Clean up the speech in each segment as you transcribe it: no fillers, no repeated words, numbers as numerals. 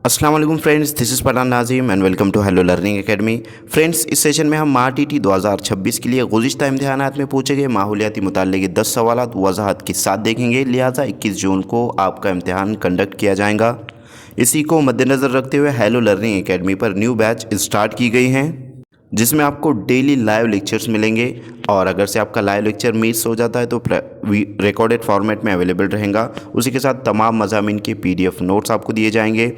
अस्सलाम वालेकुम friends, this is Pathan Nazim and welcome to hello learning academy. Friends, इस session में हम आरटीटी 2026 के लिए गुज़िश्ता इम्तिहानात में पूछे गए माहौलियाती मुताल्लिक़ के 10 सवालात वज़ाहत के साथ देखेंगे। लिहाजा 21 जून को आपका इम्तिहान कंडक्ट किया जाएगा। इसी को मद्देनज़र रखते हुए हेलो लर्निंग एकेडमी पर न्यू बैच स्टार्ट की गई हैं, जिसमें आपको डेली लाइव लेक्चर्स मिलेंगे। और अगर से आपका लाइव लेक्चर मिस हो जाता है तो रिकॉर्डेड फॉर्मेट में अवेलेबल रहेगा। उसी के साथ तमाम मज़ामीन के PDF नोट्स आपको दिए जाएंगे।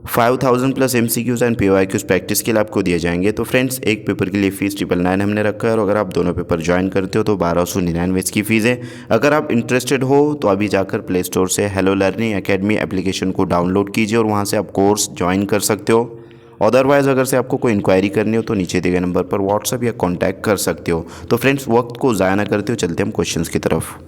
5000 plus MCQs and PYQs practice के लिए आपको दिए जाएंगे। तो फ्रेंड्स, एक पेपर के लिए फ़ीस 999 हमने रखा है, और अगर आप दोनों पेपर ज्वाइन करते हो तो 1299 इसकी फ़ीस है। अगर आप इंटरेस्टेड हो तो अभी जाकर प्ले स्टोर से हेलो लर्निंग एकेडमी एप्लीकेशन को डाउनलोड कीजिए और वहाँ से आप कोर्स ज्वाइन कर सकते हो। अदरवाइज़ अगर से आपको कोई इंक्वायरी करनी हो तो नीचे दिए गए नंबर पर व्हाट्सएप या कॉन्टैक्ट कर सकते हो। तो फ्रेंड्स, वक्त को ज़ाया ना करते हो, चलते हम क्वेश्चन की तरफ।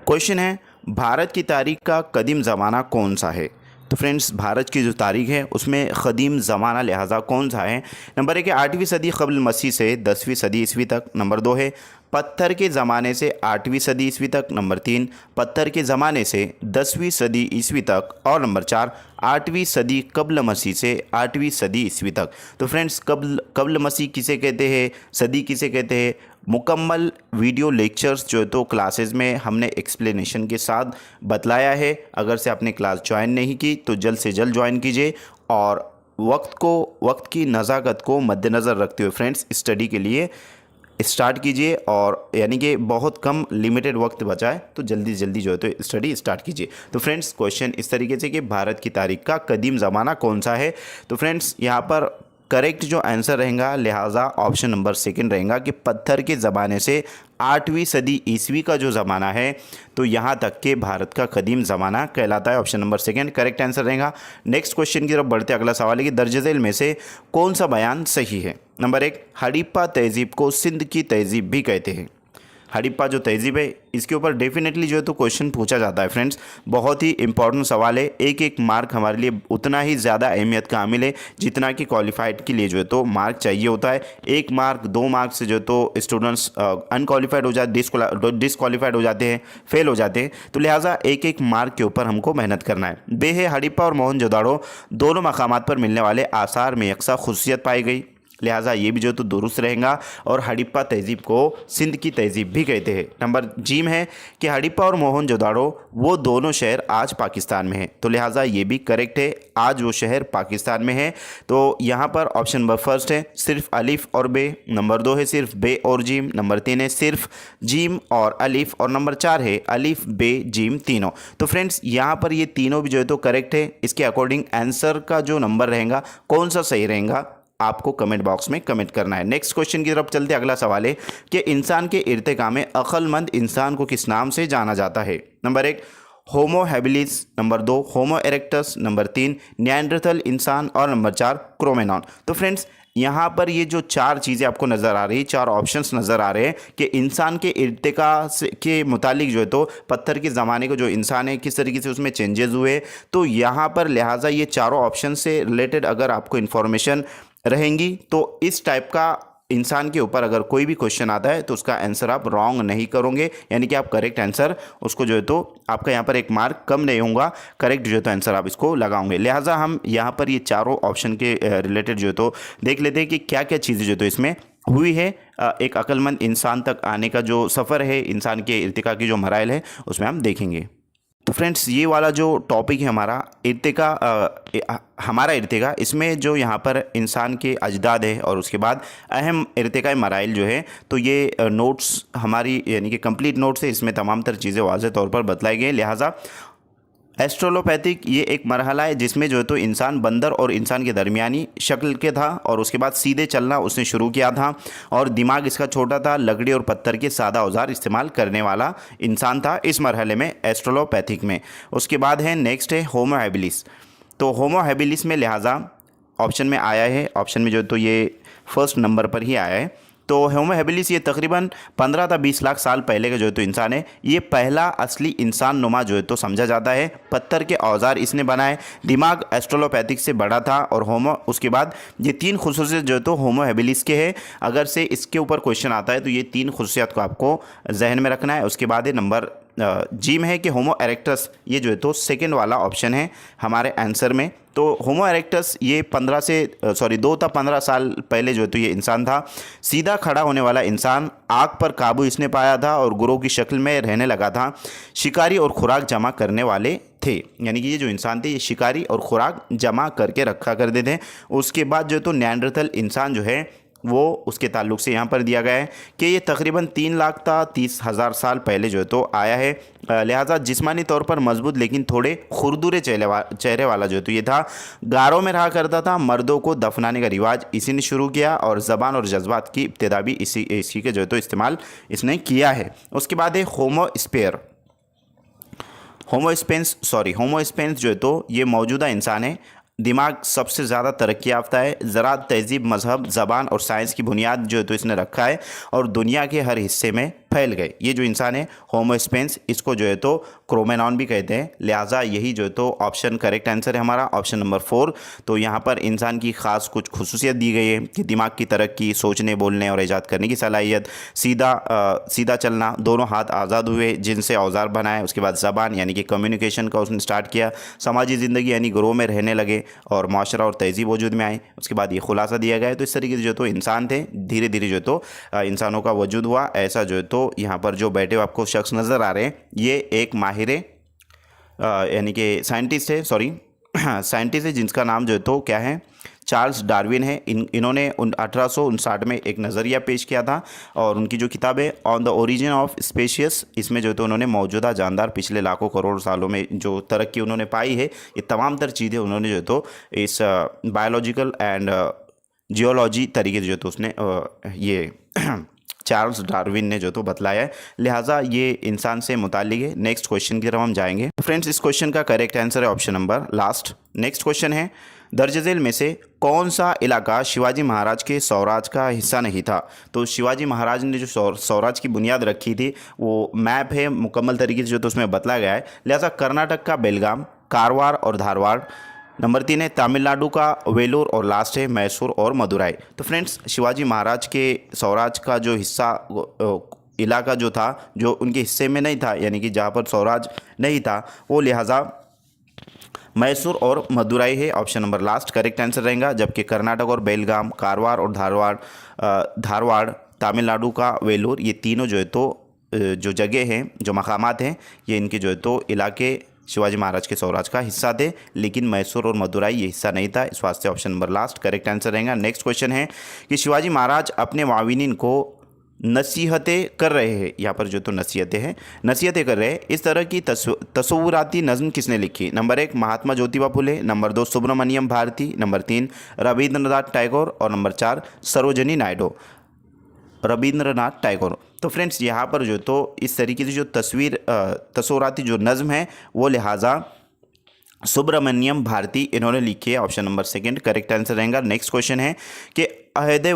क्वेश्चन है, भारत की तारीख का कदीम ज़माना कौन सा है? तो फ्रेंड्स, भारत की जो तारीख है उसमें क़दीम ज़माना लिहाजा कौन सा है? नंबर 1 है 8वीं सदी क़ब्ल मसीह से 10वीं सदी ईस्वी तक। नंबर 2 है पत्थर के ज़माने से 8वीं सदी ईस्वी तक। नंबर 3 पत्थर के ज़माने से 10वीं सदी ईस्वी तक। और नंबर 4 8वीं सदी क़ब्ल मसीह से 8वीं सदी ईस्वी तक। तो फ्रेंड्स, क़ब्ल मसीह किसे कहते हैं, सदी किसे कहते हैं, मुकम्मल वीडियो लेक्चर्स जो है तो क्लासेस में हमने एक्सप्लेनेशन के साथ बतलाया है। अगर से आपने क्लास ज्वाइन नहीं की तो जल्द से जल्द ज्वाइन कीजिए, और वक्त की नज़ाकत को मद्देनज़र रखते हुए फ्रेंड्स स्टडी के लिए स्टार्ट कीजिए। और यानी कि बहुत कम लिमिटेड वक्त बचा है तो जल्दी जल्दी जो है तो स्टडी स्टार्ट कीजिए। तो फ्रेंड्स, क्वेश्चन इस तरीके से कि भारत की तारीख का कदीम ज़माना कौन सा है? तो फ्रेंड्स, यहाँ पर करेक्ट जो आंसर रहेगा लिहाजा ऑप्शन नंबर 2 रहेगा कि पत्थर के ज़माने से 8वीं सदी ईस्वी का जो ज़माना है तो यहाँ तक के भारत का कदीम ज़माना कहलाता है। ऑप्शन नंबर 2 करेक्ट आंसर रहेगा। नेक्स्ट क्वेश्चन की तरफ बढ़ते, अगला सवाल है कि दर्ज झेल में से कौन सा बयान सही है? नंबर 1, हड़प्पा तहज़ीब को सिंध की तहज़ीब भी कहते हैं। हड़प्पा जो तहज़ीब है इसके ऊपर डेफिनेटली जो है तो क्वेश्चन पूछा जाता है। फ्रेंड्स, बहुत ही इंपॉर्टेंट सवाल है। एक एक मार्क हमारे लिए उतना ही ज़्यादा अहमियत का हामिल है जितना कि क्वालिफाइड के लिए जो है तो मार्क चाहिए होता है। 1 मार्क 2 मार्क से जो है तो स्टूडेंट्स अनक्वालिफाइड हो जाते, डिसक्वालीफाइड हो जाते हैं, फेल हो जाते हैं। तो लिहाजा एक एक मार्क के ऊपर हमको मेहनत करना है। बे हड़प्पा और मोहनजोदाड़ो दोनों मकामात पर मिलने वाले आसार में यकसा खुशियत पाई गई, लिहाजा ये भी जो तो दुरुस्त रहेगा। और हड़प्पा तहज़ीब को सिंध की तहज़ीब भी कहते हैं। नंबर जीम है कि हड़प्पा और मोहनजोदाड़ो वो दोनों शहर आज पाकिस्तान में है, तो लिहाजा ये भी करेक्ट है, आज वो शहर पाकिस्तान में है। तो यहाँ पर ऑप्शन नंबर 1 है सिर्फ अलिफ और बे। नंबर 2 है सिर्फ बे और जीम। नंबर 3 है सिर्फ जीम और अलिफ। और नंबर 4 है अलिफ बे जीम तीनों। तो फ्रेंड्स, यहाँ पर ये तीनों भी जो है तो करेक्ट है। इसके अकॉर्डिंग आंसर का जो नंबर रहेगा कौन सा सही रहेगा आपको कमेंट बॉक्स में कमेंट करना है। नेक्स्ट क्वेश्चन की तरफ चलते, अगला सवाल है कि इंसान के इर्तिका में अक्लमंद इंसान को किस नाम से जाना जाता है? Number 1 Homo habilis. नंबर 2 होमो इरेक्टस। नंबर 3 निएंडरथल इंसान। और नंबर 4 क्रोमेनॉन। तो फ्रेंड्स, यहाँ पर ये जो 4 चीज़ें आपको नज़र आ रही है, 4 ऑप्शंस नज़र आ रहे हैं कि इंसान के इर्तिका से के मुतालिक जो है तो पत्थर के ज़माने का जो इंसान है किस तरीके से उसमें चेंजेस हुए। तो यहाँ पर लिहाजा ये चारों ऑप्शन से रिलेटेड अगर आपको इन्फॉर्मेशन रहेंगी तो इस टाइप का इंसान के ऊपर अगर कोई भी क्वेश्चन आता है तो उसका आंसर आप रॉन्ग नहीं करोगे, यानी कि आप करेक्ट आंसर उसको जो है तो आपका यहाँ पर 1 मार्क कम नहीं होगा, करेक्ट जो है तो आंसर आप इसको लगाओगे। लिहाजा हम यहाँ पर ये चारों ऑप्शन के रिलेटेड जो है तो देख लेते हैं कि क्या क्या चीज़ें जो है तो इसमें हुई है। एक अक्लमंद इंसान तक आने का जो सफ़र है, इंसान के इर्तिका की जो मराइल है उसमें हम देखेंगे। तो फ्रेंड्स, ये वाला जो टॉपिक है हमारा इर्तिका, इसमें जो यहाँ पर इंसान के अजदाद है और उसके बाद अहम इर्तिका मराइल जो है तो ये नोट्स हमारी यानी कि कंप्लीट नोट्स है, इसमें तमाम तर चीज़ें वाज़ेह तौर पर बतलाई गई। लिहाजा एस्ट्रोलोपैथिक ये एक मरहला है जिसमें जो है तो इंसान बंदर और इंसान के दरमियानी शक्ल के था, और उसके बाद सीधे चलना उसने शुरू किया था, और दिमाग इसका छोटा था, लकड़ी और पत्थर के सादा औजार इस्तेमाल करने वाला इंसान था इस मरहले में, एस्ट्रोलोपैथिक में। उसके बाद है नेक्स्ट है होमो हैबिलिस। तो होमो हैबिलिस में लिहाजा ऑप्शन में आया है, ऑप्शन में जो तो ये फर्स्ट नंबर पर ही आया है। तो होमो हैबिलिस ये तकरीबन 15 था 20 लाख साल पहले का जो है तो इंसान है। ये पहला असली इंसान नुमा जो है तो समझा जाता है। पत्थर के औजार इसने बनाए, दिमाग एस्ट्रोलोपैथिक से बड़ा था, और उसके बाद ये 3 खुसूसियत जो है तो होमो हैबिलिस के है। अगर से इसके ऊपर क्वेश्चन आता है तो ये 3 खुसूसियत को आपको जहन में रखना है। उसके बाद है नंबर जिम है कि होमो इरेक्टस, ये जो है तो सेकंड वाला ऑप्शन है हमारे आंसर में। तो होमो इरेक्टस ये 2 था 15 साल पहले जो है तो ये इंसान था। सीधा खड़ा होने वाला इंसान, आग पर काबू इसने पाया था और गुरों की शक्ल में रहने लगा था। शिकारी और खुराक जमा करने वाले थे, यानी कि ये जो इंसान थे ये शिकारी और खुराक जमा करके रखा करते थे। उसके बाद जो है तो निएंडरथल इंसान जो है वो उसके ताल्लुक से यहाँ पर दिया गया है कि ये तकरीबन 3 लाख था 30,000 साल पहले जो है तो आया है। लिहाजा जिस्मानी तौर पर मजबूत लेकिन थोड़े खुरदुरे चेहरे वाला जो है तो ये था। गारों में रहा करता था। मर्दों को दफनाने का रिवाज इसी ने शुरू किया और ज़बान और जज्बात की इब्तिदा भी इसी के जो है तो इस्तेमाल इसने किया है। उसके बाद है होमो स्पेंस जो है तो ये मौजूदा इंसान है। दिमाग सबसे ज़्यादा तरक्की याफ्ता है। ज़राअत, तहज़ीब, मज़हब, ज़बान और साइंस की बुनियाद जो है तो इसने रखा है और दुनिया के हर हिस्से में फैल गए। ये जो इंसान है होमो स्पेंस, इसको जो है तो क्रोमेनॉन भी कहते हैं। लिहाजा यही जो है तो ऑप्शन करेक्ट आंसर है हमारा, ऑप्शन नंबर 4। तो यहाँ पर इंसान की ख़ास कुछ खुसूसियत दी गई है कि दिमाग की तरक्की, सोचने, बोलने और ईजाद करने की सलाहियत, सीधा चलना, दोनों हाथ आज़ाद हुए जिनसे औजार बनाए। उसके बाद ज़बान यानी कि कम्युनिकेशन का उसने स्टार्ट किया। समाजी ज़िंदगी यानी ग्रोह में रहने लगे और माशरा और तहज़ीब वजूद में आई। उसके बाद ये खुलासा दिया गया है। तो इस तरीके से जो तो इंसान थे, धीरे धीरे जो तो इंसानों का वजूद हुआ। ऐसा जो है तो यहाँ पर जो बैठे हुए आपको शख्स नज़र आ रहे हैं, ये एक माहिर यानी कि साइंटिस्ट है जिनका नाम जो है तो क्या है, चार्ल्स डार्विन है। इन्होंने 1859 में एक नज़रिया पेश किया था और उनकी जो किताब है on the origin of spacious, इसमें जो है तो उन्होंने मौजूदा जानदार पिछले लाखों करोड़ सालों में जो तरक्की उन्होंने पाई है, ये तमाम तर चीज़ें उन्होंने जो है तो इस बायोलॉजिकल एंड जियोलॉजी तरीके से जो तो उसने ये चार्ल्स डार्विन ने जो तो बतलाया है। लिहाजा ये इंसान से मुताल्लिक है। नेक्स्ट क्वेश्चन की तरफ हम जाएंगे। फ्रेंड्स, इस क्वेश्चन का करेक्ट आंसर है option number last. Next question है, दर्ज झेल में से कौन सा इलाका शिवाजी महाराज के स्वराज का हिस्सा नहीं था? तो शिवाजी महाराज ने जो स्वराज की बुनियाद रखी थी वो मैप है मुकम्मल तरीके से जो तो उसमें बतलाया गया है। लिहाजा कर्नाटक का बेलगाम, कारवार और धारवाड़। नंबर 3 है तमिलनाडु का वेलूर और लास्ट है मैसूर और मदुराई। तो फ्रेंड्स, शिवाजी महाराज के स्वराज का जो हिस्सा इलाका जो था, जो उनके हिस्से में नहीं था, यानी कि जहाँ पर स्वराज नहीं था, वो लिहाजा मैसूर और मदुराई है। Option number last correct answer रहेगा। जबकि कर्नाटक और बेलगाम, कारवार और धारवाड़, तमिलनाडु का वेलूर, ये तीनों जो है तो जो जगह हैं, जो मकामात हैं, ये इनके जो है तो इलाके शिवाजी महाराज के स्वराज का हिस्सा थे। लेकिन मैसूर और मदुराई ये हिस्सा नहीं था। इस वास्ते option number last correct answer रहेगा। नेक्स्ट क्वेश्चन है कि शिवाजी महाराज अपने माविनीन को नसीहतें कर रहे हैं, यहाँ पर जो तो नसीहतें कर रहे हैं, इस तरह की तसव्वुराती नज़्म किसने लिखी? Number 1 Mahatma Jyotiba Phule, number 2 Subramaniam Bharti, number 3 Rabindranath Tagore और नंबर 4 सरोजनी नायडू। रविंद्रनाथ टैगोर। तो फ्रेंड्स, यहाँ पर जो तो इस तरीके से जो तसव्वुराती जो नज़्म है वो लिहाजा सुब्रमण्यम भारती इन्होंने लिखी है। ऑप्शन नंबर 2 करेक्ट आंसर रहेगा। नेक्स्ट क्वेश्चन है कि अहद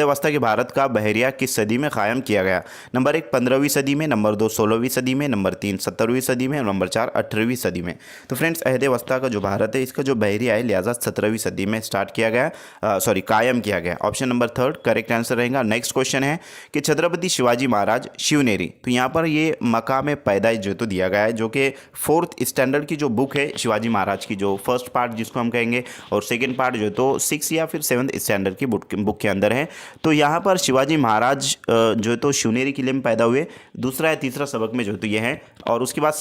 वस्ता के भारत का बहरिया किस सदी में कायम किया गया? नंबर 1 15वीं सदी में, नंबर 2 16वीं सदी में, नंबर 3 17वीं सदी में और नंबर 4 18वीं सदी में। तो फ्रेंड्स, अहद वस्ता का जो भारत है, इसका जो बहरिया है लिहाजा 17वीं सदी में स्टार्ट किया गया, कायम किया गया। ऑप्शन नंबर 3 करेक्ट आंसर रहेगा। नेक्स्ट क्वेश्चन है कि छत्रपति शिवाजी महाराज शिवनेरी, तो यहाँ पर ये मकाम पैदाइश जो तो दिया गया है, जो कि 4th स्टैंडर्ड की जो बुक है शिवाजी महाराज की, जो फर्स्ट पार्ट जिसको हम कहेंगे और सेकेंड पार्ट जो तो 6 या फिर 7th स्टैंडर्ड की बुक के अंदर है। तो यहाँ पर शिवाजी महाराज जो तो शिवनेरी किले में पैदा हुए। दूसरा या तीसरा सबक में जो तो ये है। और उसके बाद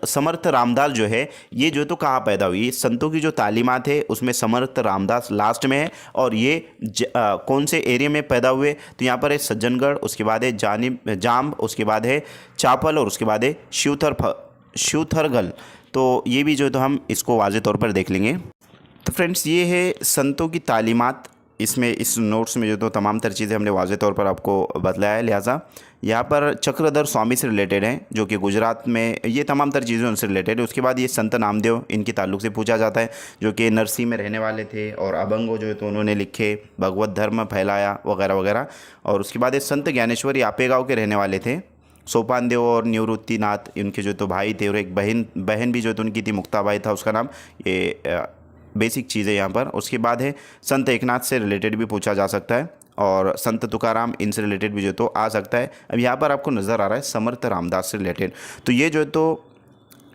समर्थ रामदास जो है, ये जो तो कहाँ पैदा हुई? संतों की जो तालीमात है उसमें समर्थ रामदास लास्ट में है। और ये कौन से एरिया में पैदा हुए? तो यहाँ पर है सज्जनगढ़, उसके बाद है जाम्ब, उसके बाद है चापल और उसके बाद है शिवथरगल। तो ये भी जो तो हम इसको वाज़े तौर पर देख लेंगे। तो फ्रेंड्स, ये है संतों की तालीमात। इसमें इस नोट्स में जो तो तमाम तर चीज़ें हमने वाज़े तौर पर आपको बतलाया है। लिहाजा यहाँ पर चक्रधर स्वामी से रिलेटेड हैं, जो कि गुजरात में, ये तमाम तर चीज़ें उनसे रिलेटेड है। उसके बाद ये संत नामदेव, इनके ताल्लुक से पूछा जाता है, जो कि नरसी में रहने वाले थे और अभंगो जो है तो उन्होंने लिखे, भगवत धर्म फैलाया वगैरह वगैरह। और उसके बाद ये संत ज्ञानेश्वर यापेगांव के रहने वाले थे। सोपान देव और निवृत्तिनाथ इनके जो तो भाई थे और एक बहन भी जो तो उनकी थी, मुक्ताबाई था उसका नाम। ये बेसिक चीज़ है यहाँ पर। उसके बाद है संत एकनाथ से रिलेटेड भी पूछा जा सकता है। और संत तुकाराम, इनसे रिलेटेड भी जो तो आ सकता है। अब यहाँ पर आपको नज़र आ रहा है समर्थ रामदास से रिलेटेड, तो ये जो है तो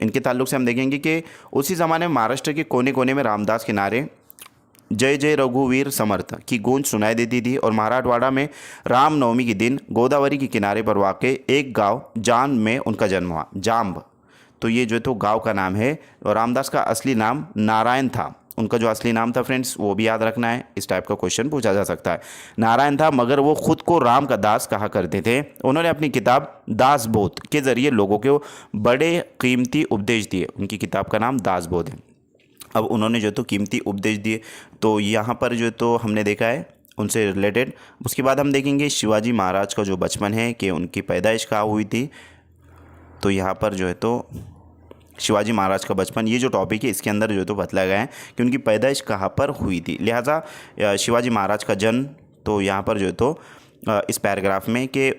इनके ताल्लुक से हम देखेंगे कि उसी ज़माने में महाराष्ट्र के कोने कोने में रामदास के नारे जय जय रघुवीर समर्थ की गूंज सुनाई देती थी। और मराठवाड़ा में रामनवमी के दिन गोदावरी के किनारे पर वाक़ एक गांव जान में उनका जन्म हुआ, जाम्ब। तो ये जो है तो गांव का नाम है। और रामदास का असली नाम नारायण था, उनका जो असली नाम था फ्रेंड्स वो भी याद रखना है, इस टाइप का क्वेश्चन पूछा जा सकता है। नारायण था, मगर वो खुद को राम का दास कहा करते थे। उन्होंने अपनी किताब दासबोध के ज़रिए लोगों को बड़े कीमती उपदेश दिए। उनकी किताब का नाम दासबोध है। अब उन्होंने जो तो कीमती उपदेश दिए, तो यहाँ पर जो तो हमने देखा है उनसे रिलेटेड। उसके बाद हम देखेंगे शिवाजी महाराज का जो बचपन है कि उनकी पैदाइश कहाँ हुई थी। तो यहाँ पर जो है तो शिवाजी महाराज का बचपन, ये जो टॉपिक है इसके अंदर जो है तो बतलाया गया है कि उनकी पैदाइश कहाँ पर हुई थी। लिहाजा शिवाजी महाराज का जन्म, तो यहाँ पर जो है तो इस पैराग्राफ में कि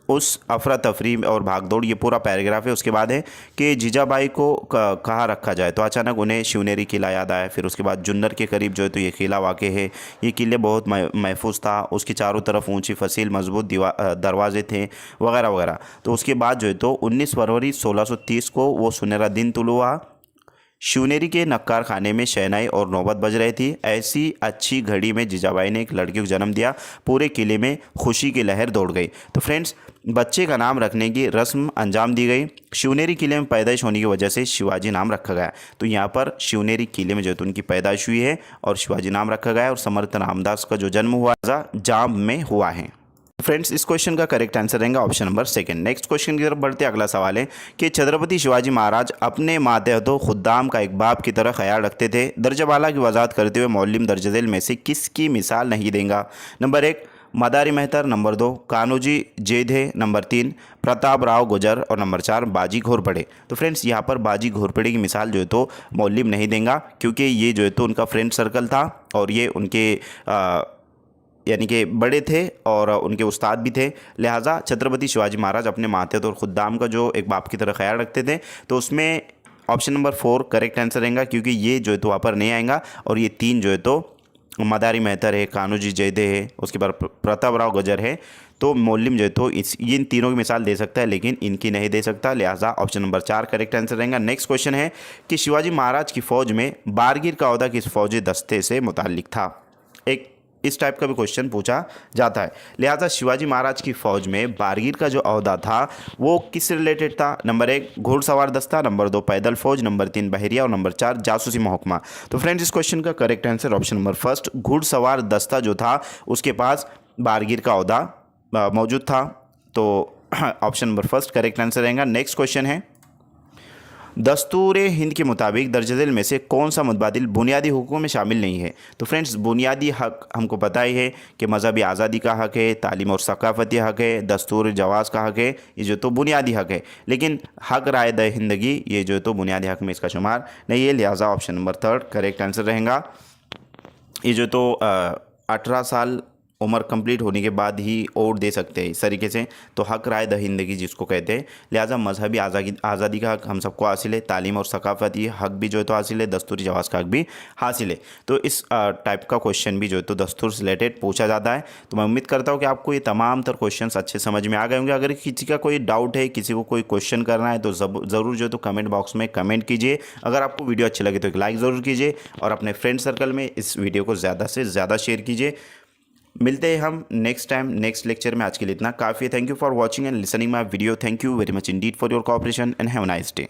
उस अफरा तफरी और भागदौड़, ये पूरा पैराग्राफ है। उसके बाद है कि जीजाबाई को कहाँ रखा जाए, तो अचानक उन्हें शिवनेरी किला याद आया। फिर उसके बाद जुन्नर के करीब जो है तो ये किला वाक़ है। ये किले बहुत महफूज था, उसके चारों तरफ ऊंची फसील, मजबूत दरवाजे थे वगैरह वगैरह। तो उसके बाद जो है तो 19 फरवरी 1630 को वो सुनहरा दिन तुलु हुआ। शिवनेरी के नक्कार खाने में शहनाई और नौबत बज रही थी। ऐसी अच्छी घड़ी में जीजाबाई ने एक लड़के को जन्म दिया। पूरे किले में खुशी की लहर दौड़ गई। तो फ्रेंड्स, बच्चे का नाम रखने की रस्म अंजाम दी गई। शिवनेरी किले में पैदाइश होने की वजह से शिवाजी नाम रखा गया। तो यहाँ पर शिवनेरी किले में जो है तो उनकी पैदाइश हुई है और शिवाजी नाम रखा गया है। और समर्थ रामदास का जो जन्म हुआ जाम में हुआ है। फ्रेंड्स, इस क्वेश्चन का करेक्ट आंसर रहेगा option number second. Next question की तरफ बढ़ते अगला सवाल है कि छत्रपति शिवाजी महाराज अपने मातहतो खुद्दाम का एक बाप की तरह ख्याल रखते थे। दर्जबाला की वजाहत करते हुए मौलिम दर्जदेल में से किसकी मिसाल नहीं देंगे। नंबर 1 मदारी मेहतर, नंबर 2 कान्होजी जेधे, नंबर 3 प्रताप राव गुजर और नंबर 4 बाजी घोरपड़े। तो फ्रेंड्स, यहाँ पर बाजी घोरपड़े की मिसाल जो है तो मौलिम नहीं देंगे, क्योंकि ये जो है तो उनका फ्रेंड सर्कल था और ये उनके यानी कि बड़े थे और उनके उस्ताद भी थे। लिहाजा छत्रपति शिवाजी महाराज अपने मातहत और खुद्दाम का जो एक बाप की तरह ख्याल रखते थे। तो उसमें ऑप्शन नंबर 4 करेक्ट आंसर रहेगा, क्योंकि ये जो है तो वहाँ पर नहीं आएगा। और ये 3 जो है तो मदारी मेहतर है, कान्होजी जयदे है, उसके बाद प्रताप राव गुजर है। तो मौलिम जो है तो इन तीनों की मिसाल दे सकता है, लेकिन इनकी नहीं दे सकता। लिहाजा ऑप्शन नंबर 4 करेक्ट आंसर रहेगा। नेक्स्ट क्वेश्चन है कि शिवाजी महाराज की फ़ौज में बारगीर का ओहदा किस फौजी दस्ते से मुताल्लिक था। एक इस टाइप का भी क्वेश्चन पूछा जाता है। लिहाजा शिवाजी महाराज की फ़ौज में बारगीर का जो ओहदा था वो किस रिलेटेड था। नंबर 1 घुड़सवार दस्ता, नंबर 2 पैदल फौज, नंबर 3 बहरिया और नंबर 4 जासूसी महकमा। तो फ्रेंड्स, इस क्वेश्चन का correct answer option number first घुड़सवार दस्ता जो था उसके पास बारगीर का ओहदा मौजूद था। तो option number first correct answer रहेगा। नेक्स्ट क्वेश्चन है दस्तूर हिंद के मुताबिक दर्जदिल में से कौन सा मुतबादिल बुनियादी हुकूकों में शामिल नहीं है। तो फ्रेंड्स, बुनियादी हक हमको पता ही है कि मजहबी आज़ादी का हक है, तालीम और सकाफती हक है, दस्तूर जवाज़ का हक है, ये जो तो बुनियादी हक है। लेकिन हक राय दहिंदगी ये जो तो बुनियादी हक में इसका शुमार नहीं है। लिहाजा ऑप्शन नंबर 3 करेक्ट आंसर रहेगा। ये जो तो 18 साल उम्र कंप्लीट होने के बाद ही वोट दे सकते हैं इस तरीके से। तो हक राय दहिंदगी जिसको कहते हैं। लिहाजा मजहबी आज़ादी का हक हम सबको हासिल है, तालीम और सकाफती हक भी जो है तो हासिल है, दस्तूरी जवाज़ का हक भी हासिल है। तो इस टाइप का क्वेश्चन भी जो है तो दस्तूर से रिलेटेड पूछा जाता है। तो मैं उम्मीद करता हूँ कि आपको ये तमाम तर क्वेश्चन अच्छे समझ में आ गए होंगे। अगर किसी का कोई डाउट है, किसी को कोई क्वेश्चन करना है, तो ज़रूर जो है तो कमेंट बॉक्स में कमेंट कीजिए। अगर आपको वीडियो अच्छी लगे तो एक लाइक ज़रूर कीजिए और अपने फ्रेंड सर्कल में इस वीडियो को ज़्यादा से ज़्यादा शेयर कीजिए। मिलते हैं हम नेक्स्ट टाइम नेक्स्ट लेक्चर में। आज के लिए इतना काफ़ी है। Thank you for watching and listening my video. Thank you very much Indeed for your cooperation and have a nice day.